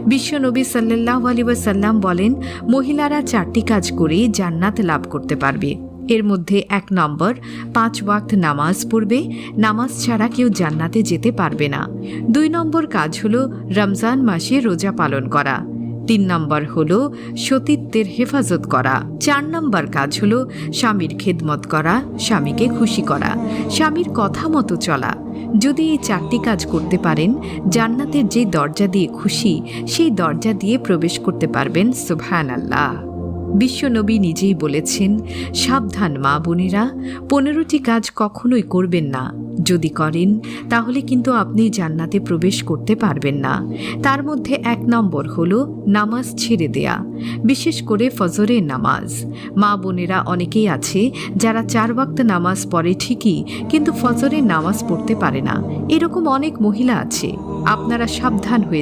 বিশ্বনবী সাল্লাল্লাহু আলাইহি ওয়াসাল্লাম বলেন, মহিলারা 4টি কাজ করে জান্নাত লাভ করতে পারবে। এর মধ্যে 1 নম্বর, 5 ওয়াক্ত নামাজ পড়বে। নামাজ ছাড়া কেউ জান্নাতে যেতে পারবে না। 2 নম্বর কাজ হলো রমজান মাসে রোজা পালন করা। 3 নম্বর হলো সতীত্বের হেফাজত করা। 4 নম্বর কাজ হলো স্বামীর খেদমত করা, স্বামীকে খুশি করা, স্বামীর কথা মতো চলা। যদি এই 4টি কাজ করতে পারেন, জান্নাতের যে দরজা দিয়ে খুশি সেই দরজা দিয়ে প্রবেশ করতে পারবেন। সুবহানাল্লাহ। বিশ্বনবী নিজেই বলেছেন, সাবধান মা বোনেরা, 15টি কাজ কখনোই করবেন না। যদি করেন তাহলে কিন্তু আপনি জান্নাতে প্রবেশ করতে পারবেন না। তার মধ্যে 1 নম্বর হলো নামাজ ছেড়ে দেয়া, বিশেষ করে ফজরের নামাজ। মা বোনেরা অনেকেই আছে যারা 4 ওয়াক্ত নামাজ পড়ে ঠিকই, কিন্তু ফজরের নামাজ পড়তে পারে না। এরকম অনেক মহিলা আছে। আপনারা সাবধান হয়ে